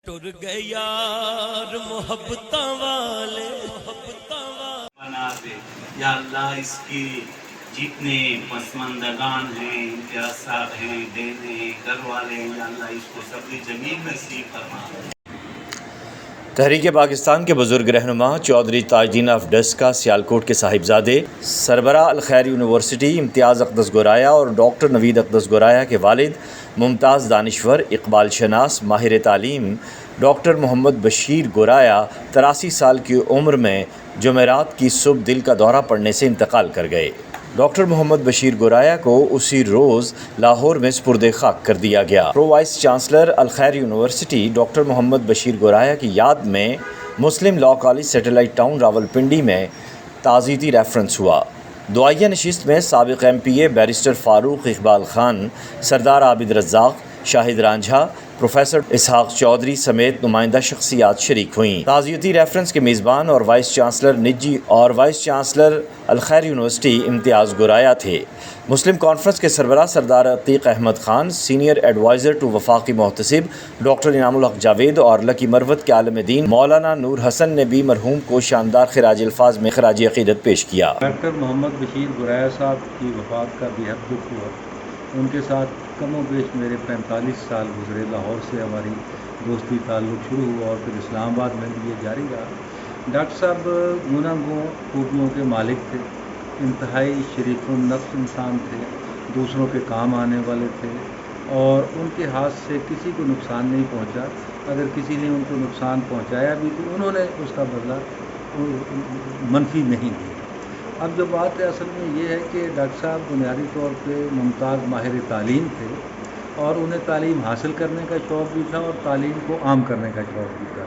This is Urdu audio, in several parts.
ٹر گئے یار محبتاں والے بنا دے یا اللہ. اس کی جتنے پسماندگان ہیں، امتیاز صاحب ہیں، دینے ہیں، گھر والے ہیں، یا اللہ اس کو سبھی جمیل نصیب فرما. تحریک پاکستان کے بزرگ رہنما چودھری تاج الدین آف ڈسکا سیالکوٹ کے صاحبزادے، سربراہ الخیر یونیورسٹی امتیاز اقدس گورایا اور ڈاکٹر نوید اقدس گورایا کے والد ممتاز دانشور، اقبال شناس، ماہر تعلیم ڈاکٹر محمد بشیر گورایا 83 سال کی عمر میں جمعرات کی صبح دل کا دورہ پڑنے سے انتقال کر گئے۔ ڈاکٹر محمد بشیر گورایا کو اسی روز لاہور میں سپرد خاک کر دیا گیا۔ Pro vice chancellor Alkhair university doctor Muhammad Bashir Goraya کی یاد میں Muslim law college satellite town Rawalpindi میں تعزیتی ریفرنس ہوا۔ دعائیہ نشست میں سابق MP barrister Farooq Iqbal Khan, Sardar Abid Razzaq, Shahid Ranjha, professor Ishaq Chaudhry سمیت نمائندہ شخصیات شریک ہوئیں۔ تعزیتی ریفرنس کے میزبان اور وائس چانسلر الخیر یونیورسٹی امتیاز گورایا تھے۔ مسلم کانفرنس کے سربراہ Sardar Atiq Ahmed Khan, senior adviser to وفاقی محتسب ڈاکٹر انعام الحق جاوید اور لکی مروت کے عالم دین مولانا نور حسن نے بھی مرحوم کو شاندار خراج الفاظ میں خراج عقیدت پیش کیا۔ ڈاکٹر محمد بشیر گورایا صاحب کی وفات کا بے حد دکھ ہوا۔ ان کے ساتھ کم و بیش میرے 45 سال گزرے۔ لاہور سے ہماری دوستی تعلق شروع ہوا اور پھر اسلام آباد میں بھی یہ جاری رہا۔ ڈاکٹر صاحب گناگوں خوبیوں کے مالک تھے، انتہائی شریف النفس انسان تھے، دوسروں کے کام آنے والے تھے اور ان کے ہاتھ سے کسی کو نقصان نہیں پہنچا۔ اگر کسی نے ان کو نقصان پہنچایا بھی تو انہوں نے اس کا بدلہ منفی نہیں دیا۔ اب جو بات ہے اصل میں یہ ہے کہ ڈاکٹر صاحب بنیادی طور پہ ممتاز ماہر تعلیم تھے اور انہیں تعلیم حاصل کرنے کا شوق بھی تھا اور تعلیم کو عام کرنے کا شوق بھی تھا۔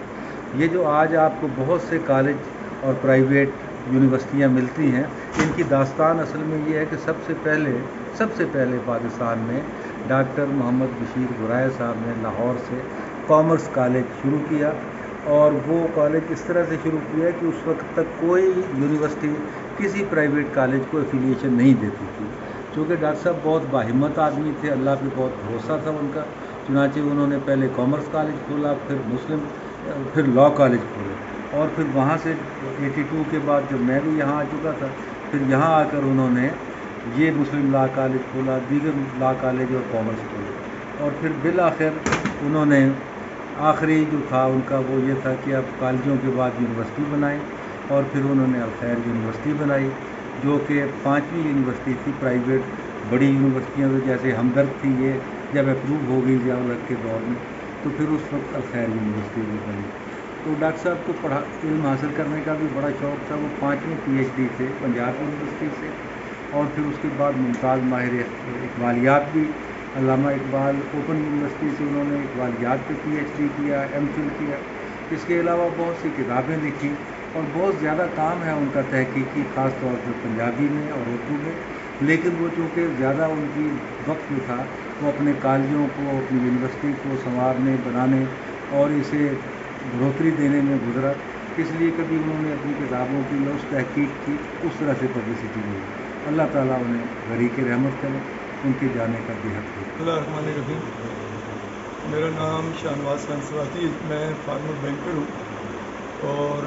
یہ جو آج آپ کو بہت سے کالج اور پرائیویٹ یونیورسٹیاں ملتی ہیں، ان کی داستان اصل میں یہ ہے کہ سب سے پہلے پاکستان میں ڈاکٹر محمد بشیر گورایا صاحب نے لاہور سے کامرس کالج شروع کیا اور وہ کالج اس طرح سے شروع کیا کہ اس وقت تک کوئی یونیورسٹی کسی پرائیویٹ کالج کو ایفیلیشن نہیں دیتی تھی۔ چونکہ ڈاکٹر صاحب بہت باہمت آدمی تھے، اللہ پہ بہت بھروسہ تھا ان کا، چنانچہ انہوں نے پہلے کامرس کالج کھولا، پھر لاء کالج کھولے اور پھر وہاں سے 82 کے بعد جب میں بھی یہاں آ چکا تھا، پھر یہاں آ کر انہوں نے یہ مسلم لاء کالج کھولا، دیگر لاء کالج اور کامرس کھولے اور پھر بالآخر انہوں نے آخری جو تھا ان کا وہ یہ تھا کہ اب کالجوں کے بعد یونیورسٹی بنائیں اور پھر انہوں نے الخیر یونیورسٹی بنائی جو کہ 5ویں یونیورسٹی تھی پرائیویٹ بڑی یونیورسٹیاں جیسے ہمدرد تھی، یہ جب اپروو ہو گئی ضیاء الحق کے دور میں تو پھر اس وقت الخیر یونیورسٹی بھی بنی۔ تو ڈاکٹر صاحب کو علم حاصل کرنے کا بھی بڑا شوق تھا۔ وہ 5ویں PhD تھے پنجاب یونیورسٹی سے اور پھر اس کے بعد ممتاز ماہر اقبالیات بھی علامہ اقبال اوپن یونیورسٹی سے انہوں نے اقبالیات پہ PhD کیا، MPhil کیا۔ اس کے علاوہ بہت سی کتابیں لکھی اور بہت زیادہ کام ہے ان کا تحقیقی، خاص طور پر پنجابی میں اور اردو میں، لیکن وہ چونکہ زیادہ ان کی وقت میں تھا وہ اپنے کالجوں کو، اپنی یونیورسٹی کو سنوارنے، بنانے اور اسے بڑھوتری دینے میں گزرا، اس لیے کبھی انہوں نے اپنی کتابوں کی نہ اس تحقیق کی اس طرح سے پبلسٹی نہیں۔ اللہ تعالیٰ انہیں غریق رحمت کرے، ان کے جانے کا بے حد ہے۔ بسم اللہ الرحمن الرحیم۔ میرا نام شاہنواز خان سواتی، میں فارمر بینکر ہوں اور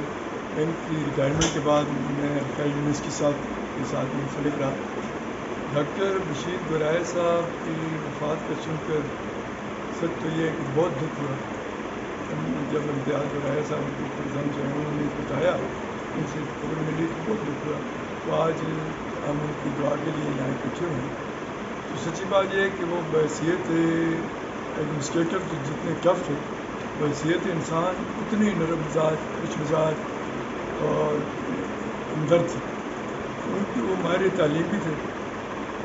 بینک کی ریٹائرمنٹ کے بعد میں الخیر یونیورسٹی کے ساتھ منسلک رہا۔ ڈاکٹر بشیر گورایا صاحب کی وفات کا سن کر سچ تو یہ کہ بہت دکھ ہوا۔ جب امتیاز گورایا صاحب کی پرزم سے انہوں نے بتایا، ان سے خبر ملی تو بہت دکھ ہوا۔ تو آج ہم ان کی دعا کے لیے یہاں اکٹھے ہوئے۔ تو سچی بات یہ ہے کہ وہ بحیثیت ایڈمنسٹریٹر کے جتنے ٹف تھے، بحیثیت انسان اتنی نرم مزاج، خوش مزاج اور ہمدرد تھے۔ ان کی وہ ماہر تعلیم بھی تھے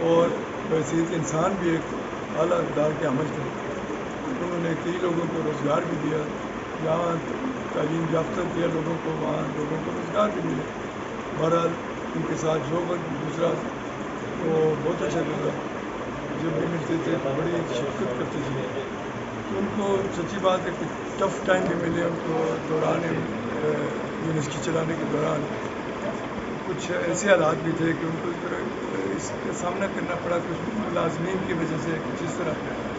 اور بحیثیت انسان بھی ایک اعلیٰ اقدار کے عمل تھے۔ انہوں نے کئی لوگوں کو روزگار بھی دیا، جہاں تعلیم یافتہ کیا لوگوں کو وہاں لوگوں کو روزگار بھی ملے۔ بہرحال ان کے ساتھ جو وقت گزرا وہ بہت اچھا گزرا۔ جب بھی ملتے تھے تو بڑی شفقت کرتے تھے۔ تو ان کو سچی بات ہے کہ ٹف ٹائم بھی ملے ان کو دوران یونیورسٹی چلانے کے دوران۔ کچھ ایسے حالات بھی تھے کہ ان کو اس کا سامنا کرنا پڑا، کچھ ملازمین کی وجہ سے، کچھ اس طرح،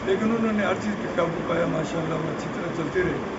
لیکن انہوں نے ہر چیز پہ قابو پایا، ماشاء اللہ وہ اچھی طرح چلتے رہے۔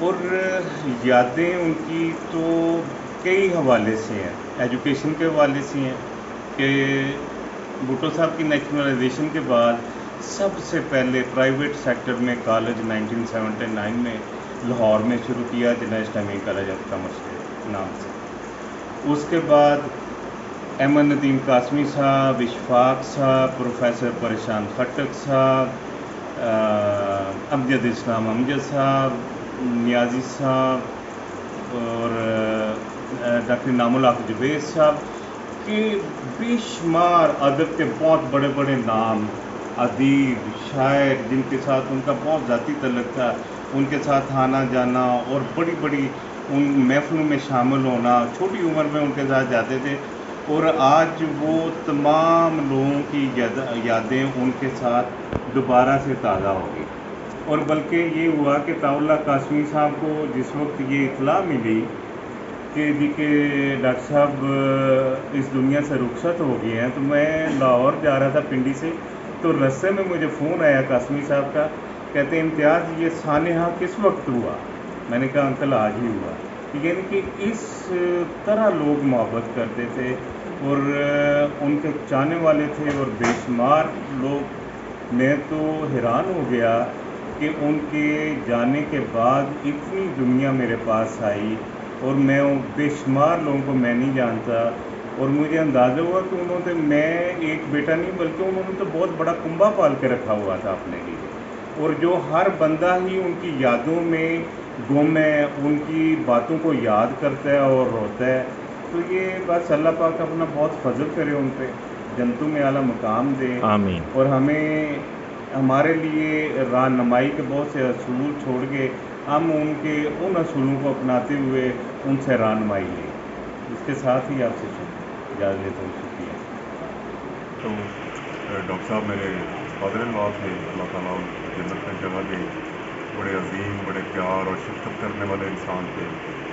اور یادیں ان کی تو کئی حوالے سے ہیں. ایجوکیشن کے حوالے سے ہیں کہ بھٹو صاحب کی نیشنلائزیشن کے بعد سب سے پہلے پرائیویٹ سیکٹر میں کالج 1979 میں لاہور میں شروع کیا، جناح اسلامی کالج آف کامرس کے نام سے. اس کے بعد احمد ندیم قاسمی صاحب، اشفاق صاحب، پروفیسر پریشان خٹک صاحب، امجد اسلام امجد صاحب، نیازی صاحب اور ڈاکٹر انعام الحق جوید صاحب کے بے شمار ادب کے بہت بڑے بڑے نام، ادیب، شاعر جن کے ساتھ ان کا بہت ذاتی تعلق تھا، ان کے ساتھ آنا جانا اور بڑی بڑی ان محفلوں میں شامل ہونا، چھوٹی عمر میں ان کے ساتھ جاتے تھے. اور آج وہ تمام لوگوں کی یادیں ان کے ساتھ دوبارہ سے تازہ ہو گئی. اور بلکہ یہ ہوا کہ طاء اللہ قاسمی صاحب کو جس وقت یہ اطلاع ملی کہ ڈاکٹر صاحب اس دنیا سے رخصت ہو گئے ہیں، تو میں لاہور جا رہا تھا پنڈی سے، تو رستے میں مجھے فون آیا قاسمی صاحب کا، کہتے ہیں امتیاز یہ سانحہ کس وقت ہوا؟ میں نے کہا انکل آج ہی ہوا. یعنی کہ اس طرح لوگ محبت کرتے تھے اور ان کے چاہنے والے تھے، اور بے شمار لوگ. میں تو حیران ہو گیا کہ ان کے جانے کے بعد اتنی دنیا میرے پاس آئی، اور میں بے شمار لوگوں کو میں نہیں جانتا، اور مجھے اندازہ ہوا کہ انہوں نے، میں ایک بیٹا نہیں بلکہ انہوں نے تو بہت بڑا کنبہ پال کے رکھا ہوا تھا اپنے لیے، اور جو ہر بندہ ہی ان کی یادوں میں گم ہے، ان کی باتوں کو یاد کرتا ہے اور روتا ہے. تو یہ بس اللہ پاک اپنا بہت فضل کرے ان پہ، جنتوں میں اعلیٰ مقام دے. آمین. اور ہمیں ہمارے لیے رہنمائی کے بہت سے اصول چھوڑ کے ہم ان کے ان اصولوں کو اپناتے ہوئے ان سے رہنمائی لیں. اس کے ساتھ ہی آپ سے اجازت لیتا ہوں. شکریہ. تو ڈاکٹر صاحب میرے فادر ان لا تھے، اللہ تعالیٰ ان کو جنت میں جگہ دے. بڑے عظیم، بڑے پیار اور شفقت کرنے والے انسان تھے.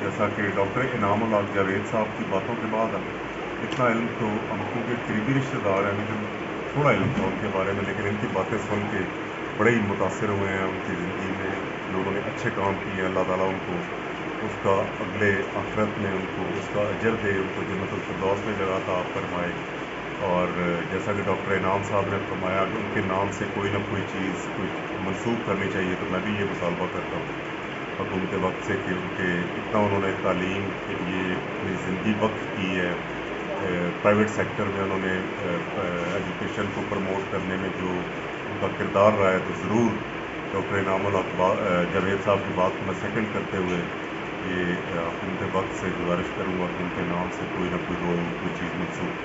جیسا کہ ڈاکٹر انعام الحق جاوید صاحب کی باتوں کے بعد اتنا علم تو ہم کیونکہ قریبی رشتہ دار ہیں، لیکن تھوڑا علم تھا ان کے بارے میں، لیکن ان کی باتیں سن کے بڑے ہی متاثر ہوئے ہیں. ان کی زندگی میں جو انہوں نے اچھے کام کیے ہیں، اللہ تعالیٰ ان کو اس کا اگلے آخرت میں ان کو اس کا اجر دے، ان کو جنت الفردوس میں جگہ عطا فرمائے. اور جیسا کہ ڈاکٹر انعام صاحب نے فرمایا کہ ان کے نام سے کوئی نہ کوئی چیز منسوخ کرنی چاہیے، تو میں بھی یہ مطالبہ کرتا ہوں حکومت وقت سے کہ ان کے اتنا انہوں نے تعلیم کے لیے اپنی زندگی وقف کی ہے. پرائیویٹ سیکٹر میں انہوں نے ایجوکیشن کو پروموٹ کرنے میں جو ان کا کردار رہا ہے، تو ضرور ڈاکٹر انعام الحق جاوید صاحب کی بات کو میں سیکنڈ کرتے ہوئے یہ حکومت وقت سے گزارش کروں گا کہ ان کے نام سے کوئی نہ کوئی چیز منسوخ